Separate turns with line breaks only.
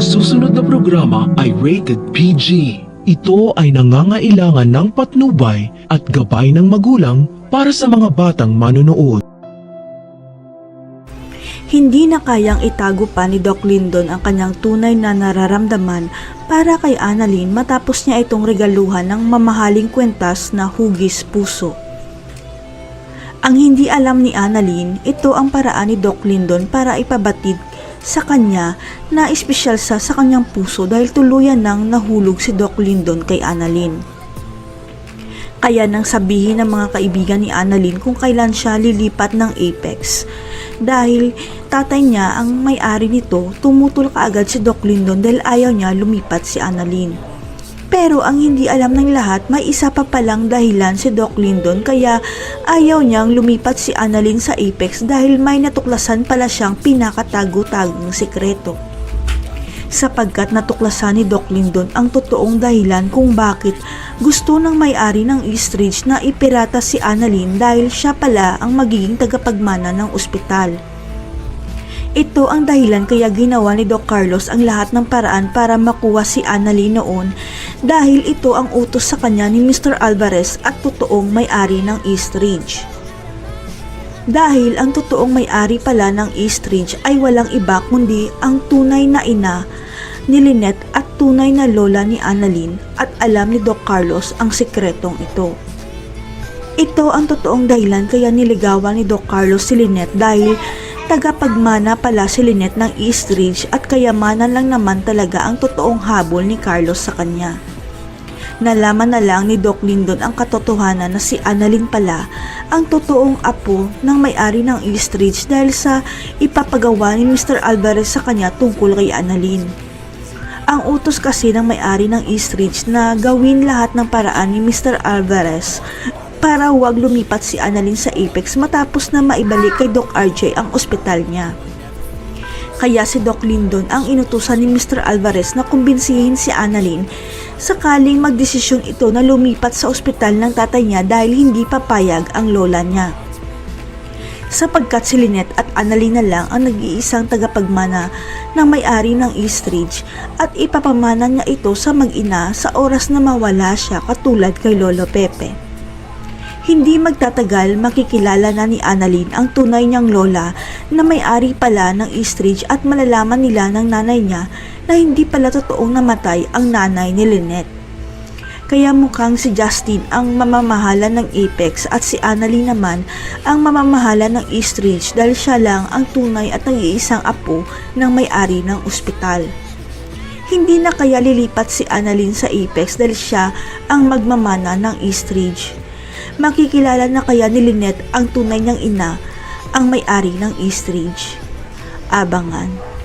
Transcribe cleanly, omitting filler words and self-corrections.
Ang susunod na programa ay rated PG. Ito ay nangangailangan ng patnubay at gabay ng magulang para sa mga batang manonood.
Hindi na kayang itago pa ni Doc Lyndon ang kanyang tunay na nararamdaman para kay Annalyn matapos niya itong regaluhan ng mamahaling kwentas na hugis puso. Ang hindi alam ni Annalyn, ito ang paraan ni Doc Lyndon para ipabatid sa kanya na espesyal sa kanyang puso dahil tuluyan nang nahulog si Doc Lyndon kay Annalyn. Kaya nang sabihin ng mga kaibigan ni Annalyn kung kailan siya lilipat ng Apex. Dahil tatay niya ang may-ari nito, tumutol kaagad si Doc Lyndon dahil ayaw niya lumipat si Annalyn. Pero ang hindi alam ng lahat, may isa pa palang dahilan si Doc Lyndon kaya ayaw niyang lumipat si Annalyn sa Apex dahil may natuklasan pala siyang pinakatago-tagong sikreto. Sapagkat natuklasan ni Doc Lyndon ang totoong dahilan kung bakit gusto ng may-ari ng Eastridge na ipirata si Annalyn dahil siya pala ang magiging tagapagmana ng ospital. Ito ang dahilan kaya ginawa ni Doc Carlos ang lahat ng paraan para makuha si Annalyn noon dahil ito ang utos sa kanya ni Mr. Alvarez at totoong may-ari ng Eastridge. Dahil ang totoong may-ari pala ng Eastridge ay walang iba kundi ang tunay na ina ni Lynette at tunay na lola ni Annalyn at alam ni Doc Carlos ang sikretong ito. Ito ang totoong dahilan kaya niligawan ni Doc Carlos si Lynette dahil tagapagmana pala si Lynette ng Eastridge at kayamanan lang naman talaga ang totoong habol ni Carlos sa kanya. Nalaman na lang ni Doc Lyndon ang katotohanan na si Annalyn pala ang totoong apo ng may-ari ng Eastridge dahil sa ipapagawa ni Mr. Alvarez sa kanya tungkol kay Annalyn. Ang utos kasi ng may-ari ng Eastridge na gawin lahat ng paraan ni Mr. Alvarez para huwag lumipat si Annalyn sa Apex matapos na maibalik kay Doc RJ ang ospital niya. Kaya si Doc Lyndon ang inutusan ni Mr. Alvarez na kumbinsihin si Annalyn sakaling magdesisyon ito na lumipat sa ospital ng tatay niya dahil hindi papayag ang lola niya. Sapagkat si Lynette at Annalyn na lang ang nag-iisang tagapagmana ng may-ari ng Eastridge at ipapamana niya ito sa mag-ina sa oras na mawala siya katulad kay Lolo Pepe. Hindi magtatagal makikilala na ni Annalyn ang tunay niyang lola na may-ari pala ng Eastridge at malalaman nila ng nanay niya na hindi pala totoong namatay ang nanay ni Lynette. Kaya mukhang si Justin ang mamamahala ng Apex at si Annalyn naman ang mamamahala ng Eastridge dahil siya lang ang tunay at nag-iisang apo ng may-ari ng ospital. Hindi na kaya lilipat si Annalyn sa Apex dahil siya ang magmamana ng Eastridge. Makikilala na kaya ni Lynette ang tunay niyang ina, ang may-ari ng Eastridge. Abangan.